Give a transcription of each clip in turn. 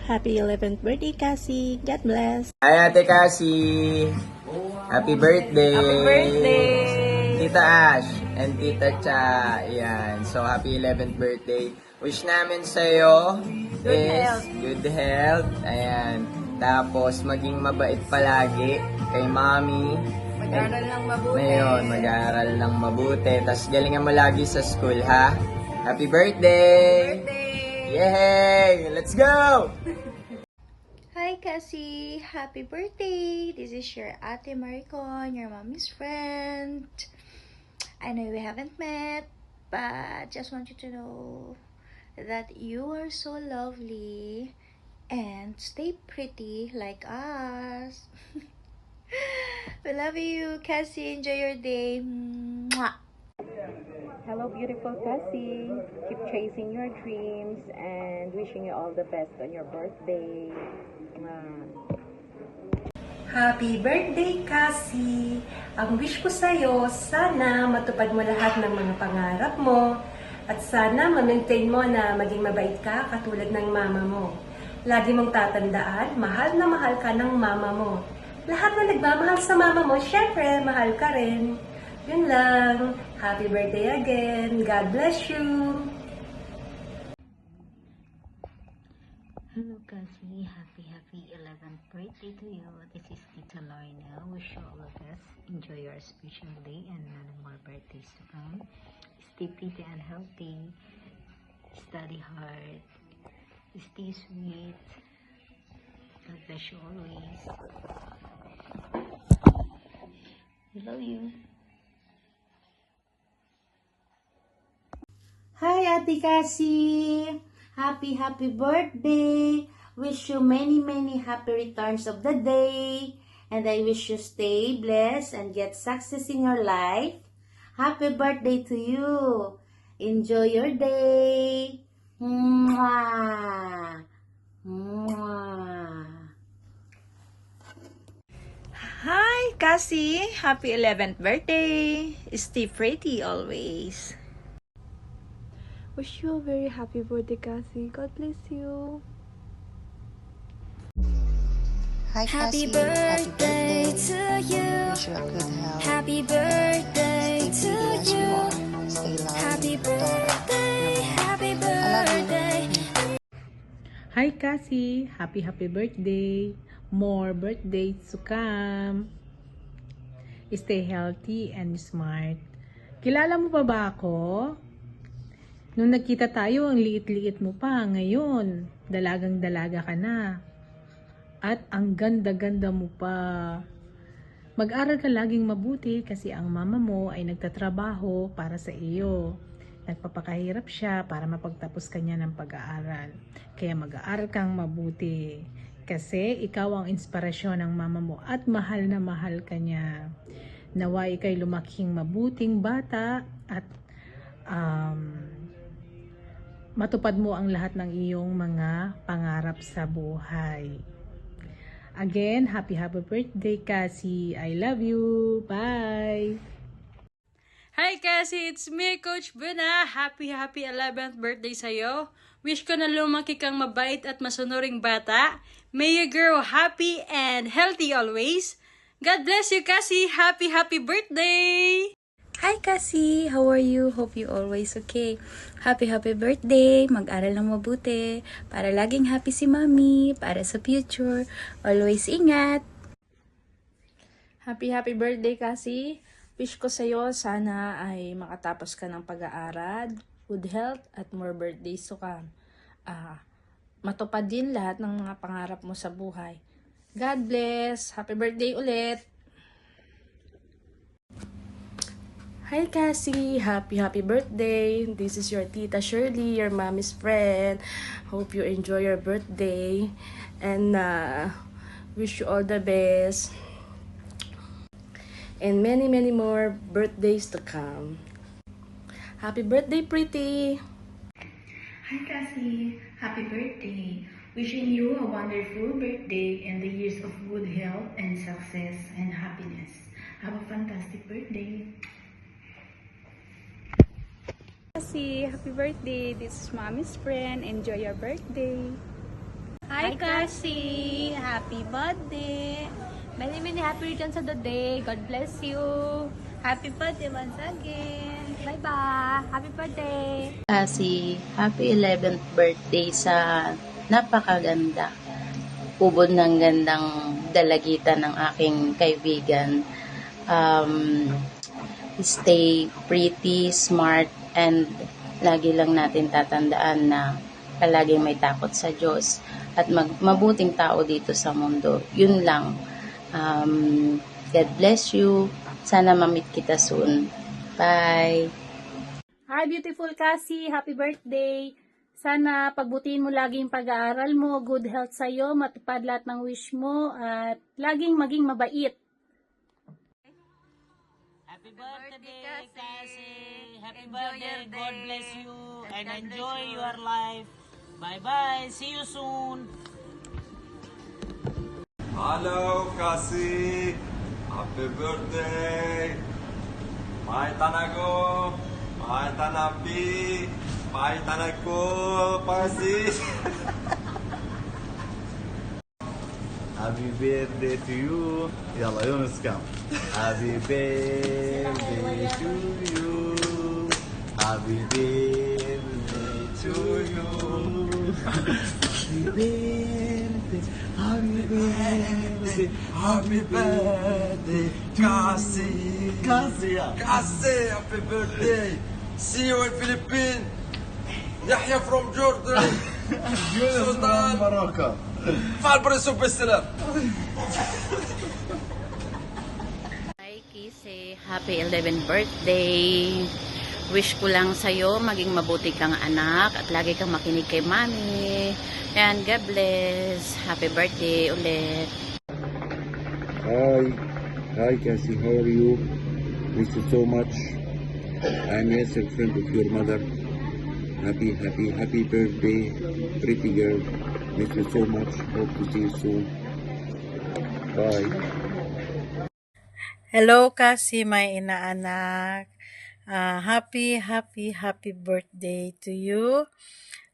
Happy 11th birthday, Cassie. God bless. Hi, Ate Cassie. Happy birthday. Happy birthday! Tita Ash and Tita Cha. Ayan. So, happy 11th birthday. Wish namin sa'yo Good is health. good health. Ayan. Tapos, maging mabait palagi kay Mommy. Mag-aral ng mabuti. Ngayon, mag-aaral ng mabuti. Tapos, galingan mo lagi sa school, ha? Happy birthday! Birthday! Yay! Let's go! Hi Cassie! Happy birthday! This is your Ate Maricon, your mommy's friend. I know we haven't met, but just want you to know that you are so lovely and stay pretty like us. We love you, Cassie. Enjoy your day. Mwah! Hello, beautiful Cassie. Keep chasing your dreams and wishing you all the best on your birthday. Happy birthday, Cassie! Ang wish ko sa'yo, sana matupad mo lahat ng mga pangarap mo at sana ma-maintain mo na maging mabait ka katulad ng mama mo. Lagi mong tatandaan, mahal na mahal ka ng mama mo. Lahat na nagmamahal sa mama mo, syempre, mahal ka rin. Yun lang. Happy birthday again. God bless you. Hello Cassie, happy 11th birthday to you. This is Tita Lorna. Wish you all the best. Enjoy your special day and many more birthdays to come. Stay pretty and healthy. Study hard. Stay sweet. God bless you always. I love you. Hi, Ate Cassie! Happy birthday! Wish you many happy returns of the day. And I wish you stay blessed and get success in your life. Happy birthday to you! Enjoy your day! Mwah! Mwah! Hi Cassie! Happy 11th birthday! Stay pretty always. Wish you a very happy birthday, Cassie. God bless you. Hi, Cassie. Happy birthday to you. Wish you a good health. Happy birthday to you. Stay lovely. Happy birthday. Happy birthday. Hi Cassie, happy birthday. More birthdays to come. Stay healthy and smart. Kilala mo pa ba ako? Nung nagkita tayo, ang liit-liit mo pa. Ngayon, dalagang-dalaga ka na. At ang ganda-ganda mo pa. Mag-aral ka laging mabuti kasi ang mama mo ay nagtatrabaho para sa iyo. Nagpapakahirap siya para mapagtapos kanya ng pag-aaral. Kaya mag-aaral kang mabuti. Kasi ikaw ang inspirasyon ng mama mo at mahal na mahal ka niya. Naway ikay lumaking mabuting bata at matupad mo ang lahat ng iyong mga pangarap sa buhay. Again, happy birthday, Cassie. I love you. Bye! Hi Cassie, it's me, Coach Buna. Happy 11th birthday sa'yo. Wish ko na lumaki kang mabait at masunuring bata. May you grow happy and healthy always. God bless you, Cassie. Happy birthday! Hi Cassie! How are you? Hope you always okay. Happy birthday! Mag-aral ng mabuti para laging happy si Mommy, para sa future. Always ingat! Happy birthday, Cassie. Wish ko sa'yo, sana ay makatapos ka ng pag-aaral, good health, at more birthdays to come. Matupad din lahat ng mga pangarap mo sa buhay. God bless! Happy birthday ulit! Hi Cassie! Happy birthday! This is your Tita Shirley, your mommy's friend. Hope you enjoy your birthday and wish you all the best and many more birthdays to come. Happy birthday, pretty! Hi Cassie! Happy birthday! Wishing you a wonderful birthday and the years of good health and success and happiness. Have a fantastic birthday! Cassie, happy birthday. This is Mommy's friend. Enjoy your birthday. Hi, Cassie! Happy birthday! Many, many happy returns of the day. God bless you. Happy birthday once again. Bye-bye. Happy birthday. Kasi happy 11th birthday sa napakaganda. Ubod ng gandang dalagitan ng aking kaibigan. Stay pretty, smart, and lagi lang natin tatandaan na palaging may takot sa Diyos at mabuting tao dito sa mundo. Yun lang. God bless you. Sana ma-meet kita soon. Bye! Hi, beautiful Cassie! Happy birthday! Sana pagbutihin mo laging pag-aaral mo, good health sa'yo, matupad lahat ng wish mo, at laging maging mabait. Happy birthday, Cassie! Happy birthday! God bless you and enjoy your life. Bye-bye! See you soon! Hello, Cassie! Happy birthday! Mai tanago! Mai tanapi! Mai tanago! Pasi! Happy birthday to you! Yalla, Yunus kam! Happy birthday to you! Happy birthday to you! Happy birthday! Happy birthday! Happy birthday! Cassie! Cassie! Cassie! Happy birthday! See you in Philippines! Yahya from Jordan! Yunus from Morocco! Falbres بالسلام. Hi, Kise. Happy 11th birthday. Wish ko lang sa'yo maging mabuti kang anak at lagi kang makinig kay mami. And God bless. Happy birthday ulit. Hi Cassie, how are you? Miss you so much. I'm Yasser, friend of your mother. Happy birthday, pretty girl. Miss you so much. Hope to see you soon. Bye. Hello, Cassie, my inaanak. Happy birthday to you.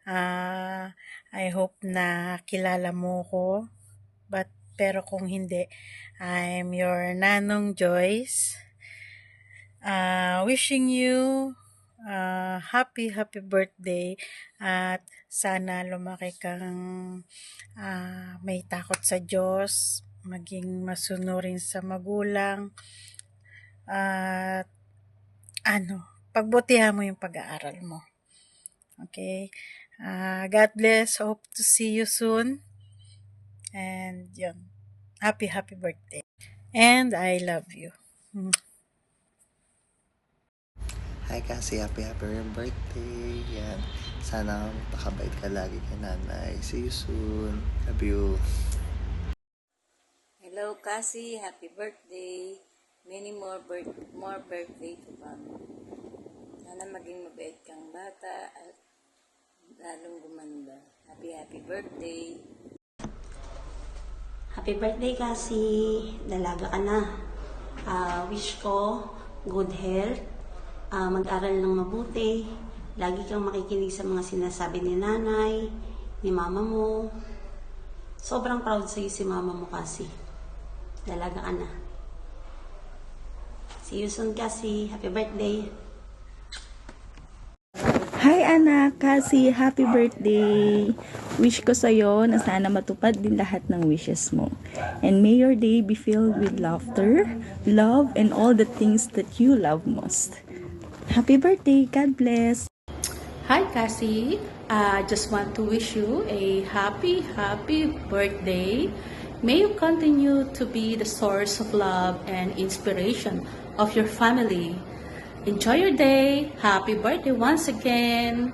I hope na kilala mo ko. Pero kung hindi, I'm your Nanong Joyce. Wishing you happy birthday at sana lumaki kang may takot sa Diyos, maging masunurin sa magulang, at pagbutihan mo yung pag-aaral mo. Okay? God bless. Hope to see you soon. And yun. Happy birthday. And I love you. Hi Cassie, happy birthday. Yan. Sana makabait ka lagi kay nanay. See you soon. Love you. Hello Cassie, happy birthday. Many more birthday to come. Sana maging mabait kang bata at lalong gumanda. Happy birthday. Happy birthday, Cassie. Dalaga ka na. Wish ko good health. Mag-aral ng mabuti. Lagi kang makikinig sa mga sinasabi ni nanay, ni mama mo. Sobrang proud sa'yo si mama mo, Cassie. Dalaga ka na. See you soon, Cassie. Happy birthday. Hi anak, Cassie, happy birthday! Wish ko sa'yo na sana matupad din lahat ng wishes mo. And may your day be filled with laughter, love, and all the things that you love most. Happy birthday! God bless! Hi Cassie, I just want to wish you a happy birthday. May you continue to be the source of love and inspiration of your family. Enjoy your day. Happy birthday once again.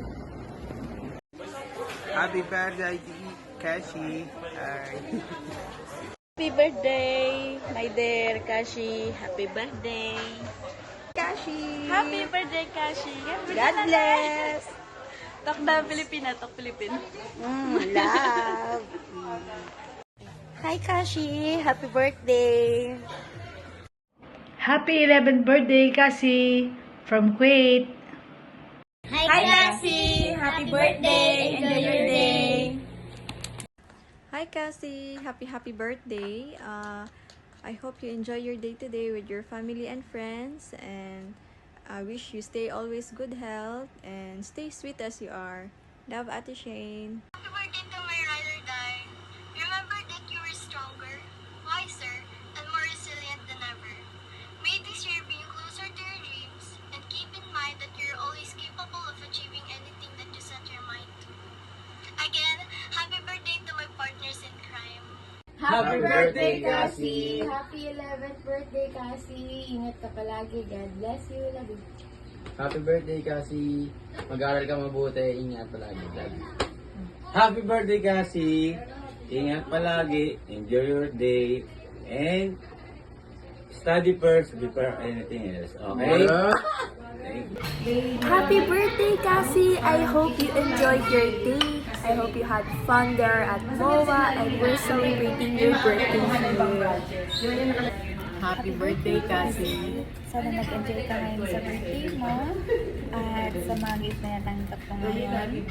Happy birthday, Cassie. Happy birthday, my dear Kashi. Happy birthday. Kashi. Happy birthday, Kashi. God bless. Talk na Pilipina, talk Pilipin. Love. Hi, Kashi. Happy birthday. Happy 11th birthday, Cassie, from Kuwait. Hi, Cassie. Happy birthday. Enjoy your day. Hi Cassie! Happy birthday! I hope you enjoy your day today with your family and friends, and I wish you stay always good health and stay sweet as you are. Love, Ate Shane. Happy birthday to my ride or die. Remember that you are stronger, wiser, and more resilient than ever. May this year bring you closer to your dreams, and keep in mind that you're always capable of achieving anything that you set your mind to. Again, happy birthday to my partners in crime. Happy birthday, Cassie! Happy 11th birthday, Cassie! Ingat ka palagi. God bless you. Love you. Happy birthday, Cassie. Mag-aral ka mabuti. Ingat palagi. Happy birthday, Cassie. Ingat palagi. Enjoy your day. And study first before anything else. Okay? Happy birthday, Cassie! I hope you enjoyed your day. I hope you had fun there at MOA and we're celebrating your birthday here. Happy birthday, Cassie! Sana nag-enjoy ka ngayon sa birthday mo at sa mga gift na natanggap ko ngayon.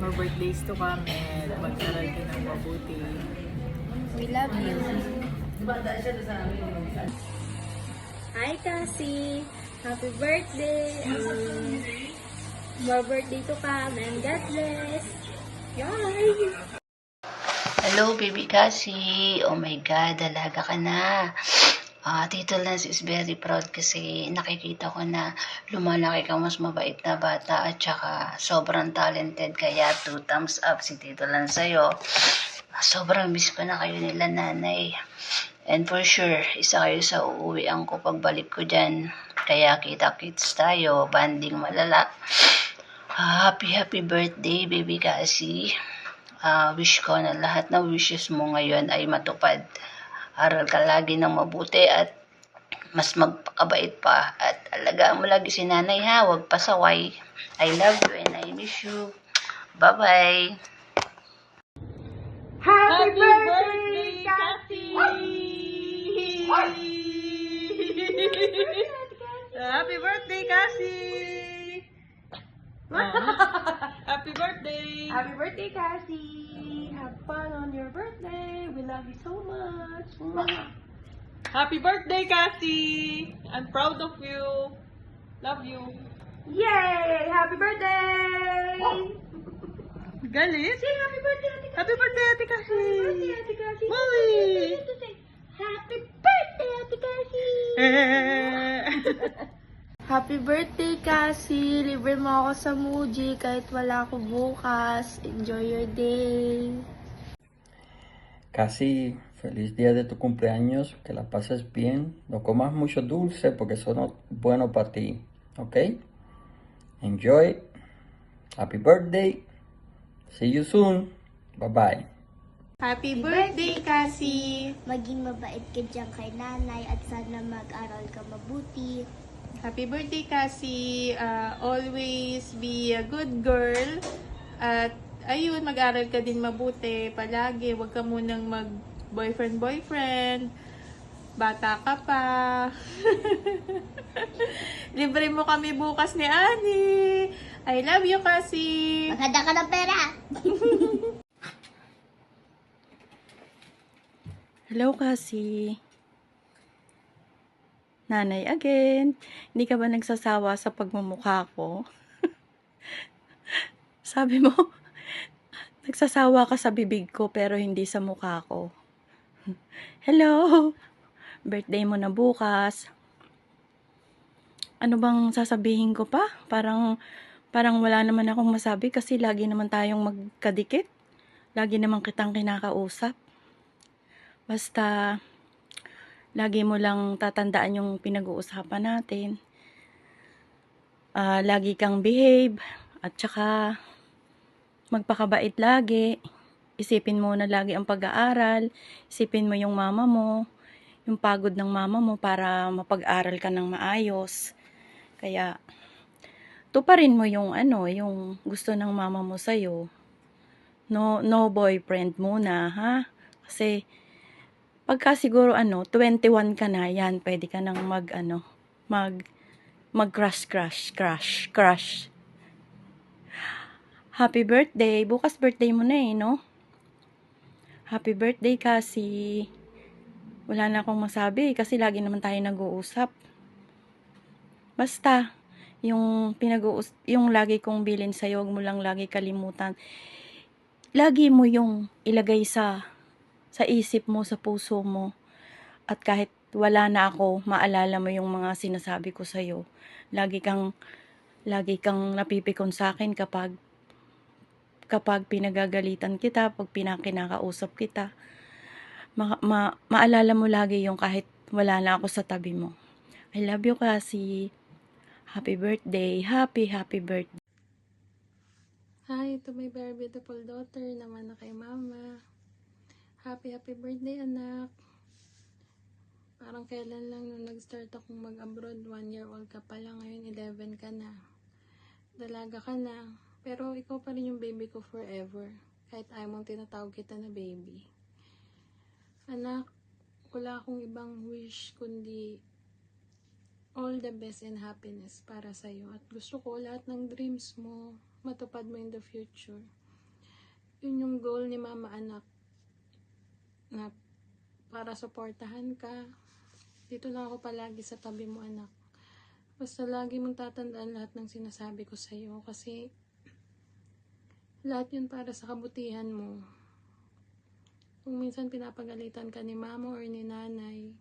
More birthdays to come and mag-aral ka ng mabuti. We love you. Hi, Cassie! Happy birthday! More birthday to come and God bless! Yay! Hello, baby Cassie. Oh my God, dalaga ka na. Tito Lance is very proud kasi nakikita ko na lumalaki ka, mas mabait na bata at saka sobrang talented, kaya 2 thumbs up si Tito Lance sa'yo. Sobrang miss ko na kayo nila nanay. And for sure, isa kayo sa uuwian ko pagbalik ko dyan. Kaya kita-kits tayo, banding malala. Happy birthday, baby Cassie. Wish ko na lahat ng wishes mo ngayon ay matupad. Aral ka lagi ng mabuti at mas magpakabait pa. At alagaan mo lagi si nanay ha, huwag pasaway. I love you and I miss you. Bye-bye. Happy birthday, Cassie! Happy birthday, Cassie! Happy birthday! Happy birthday, Cassie! Have fun on your birthday. We love you so much. Happy birthday, Cassie! I'm proud of you. Love you. Yay! Happy birthday! Galit? Say happy birthday, Ate Cassie! Happy birthday, Ate Cassie! Happy birthday, Ate Cassie! Molly! Happy birthday, Ate Cassie! Happy birthday, Cassie! Libre mo ako sa Muji kahit wala ako bukas. Enjoy your day! Casi, feliz día de tu cumpleaños, que la pases bien, no comas mucho dulce porque eso no es bueno para ti, ¿ok? Enjoy, happy birthday, see you soon, bye-bye. Happy birthday, Cassie! Maging mabait ka dyan kay nanay at sana mag-aral ka mabuti. Happy birthday, Cassie! Always be a good girl. At ayun, mag-aral ka din mabuti palagi. Huwag ka munang mag-boyfriend. Bata ka pa. Libre mo kami bukas ni Ani. I love you, Cassie! Maganda ka ng pera! Hello, Cassie. Nanay again. Hindi ka ba nagsasawa sa pagmumukha ko? Sabi mo, nagsasawa ka sa bibig ko pero hindi sa mukha ko. Hello! Birthday mo na bukas. Ano bang sasabihin ko pa? Parang wala naman akong masabi kasi lagi naman tayong magkadikit. Lagi naman kitang kinakausap. Basta, lagi mo lang tatandaan yung pinag-uusapan natin. Lagi kang behave. At saka, magpakabait lagi. Isipin mo na lagi ang pag-aaral. Isipin mo yung mama mo. Yung pagod ng mama mo para mapag-aral ka ng maayos. Kaya, tuparin mo yung yung gusto ng mama mo sa'yo. No boyfriend muna, ha? Kasi, pagka siguro 21 ka na, yan, pwede ka nang mag-crush. Happy birthday. Bukas birthday mo na no? Happy birthday, Cassie. Wala na akong masabi kasi lagi naman tayo nag-uusap. Basta, yung lagi kong bilin sa'yo, huwag mo lang lagi kalimutan. Lagi mo yung ilagay sa isip mo, sa puso mo. At kahit wala na ako, maalala mo yung mga sinasabi ko sa'yo. Lagi kang napipikon sa akin kapag pinagagalitan kita, pag kinakausap kita. Maalala mo lagi yung kahit wala na ako sa tabi mo. I love you, Cassie. Happy birthday. Happy birthday. Hi, to my very beautiful daughter naman na kay mama. Happy birthday, anak. Parang kailan lang nung nag-start akong mag-abroad, 1 year old ka pa lang, ngayon 11 ka na. Dalaga ka na. Pero ikaw pa rin yung baby ko forever. Kahit ayaw mong tinatawag kita na baby. Anak, wala akong ibang wish kundi all the best and happiness para sa'yo. At gusto ko lahat ng dreams mo matupad mo in the future. Yun yung goal ni mama, anak. Na para suportahan ka. Dito lang ako palagi sa tabi mo, anak. Basta lagi mong tatandaan lahat ng sinasabi ko sa'yo. Kasi lahat yun para sa kabutihan mo. Kung minsan pinapagalitan ka ni mama or ni nanay,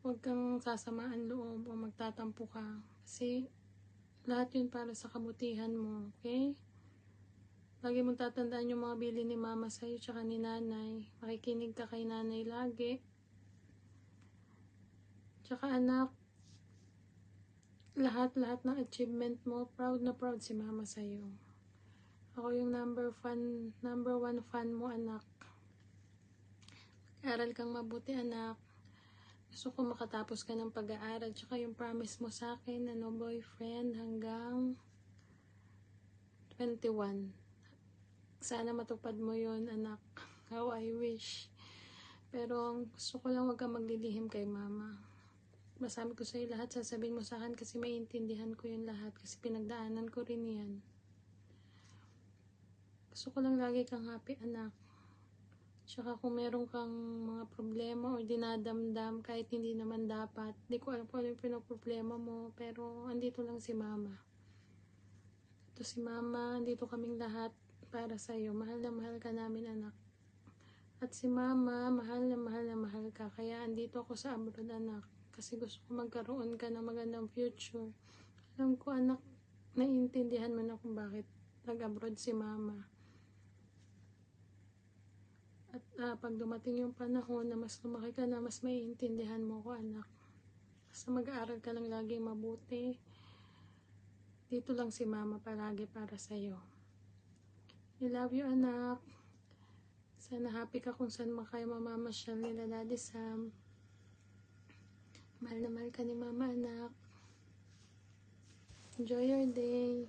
huwag kang sasamaan loob o magtatampo ka. Kasi lahat yun para sa kabutihan mo, okay? Lagi mong tatandaan yung mga bili ni mama sa'yo tsaka ni nanay. Makikinig ka kay nanay lagi. Tsaka anak, lahat ng achievement mo, proud na proud si mama sa'yo. Ako yung number 1 fan mo, anak. Aral kang mabuti, anak. Gusto ko makatapos ka ng pag-aaral. Tsaka yung promise mo sa akin na no boyfriend hanggang 21. Sana matupad mo yon, anak. How I wish. Pero gusto ko lang huwag kang maglilihim kay mama. Masabi ko sa'yo lahat, sasabihin mo sa akin kasi maiintindihan ko yung lahat. Kasi pinagdaanan ko rin yan. Gusto ko lang lagi kang happy, anak. Tsaka kung meron kang mga problema o dinadamdam kahit hindi naman dapat, di ko alam kung ano yung pinoproblema mo, pero andito lang si mama. Ito si mama, andito kaming lahat para sa'yo. Mahal na mahal ka namin, anak. At si mama, mahal na mahal ka. Kaya andito ako sa abroad, anak. Kasi gusto ko magkaroon ka ng magandang future. Alam ko, anak, naiintindihan mo na kung bakit nag-abroad si mama. At pag dumating yung panahon na mas lumaki ka na, mas maiintindihan mo ko, anak. Basta mag-aaral ka lang lagi mabuti. Dito lang si mama palagi para sa'yo. I love you, anak. Sana happy ka kung saan kayo mamamasyal nila Daddy Sam. Mahal na mahal ka ni mama, anak. Enjoy your day.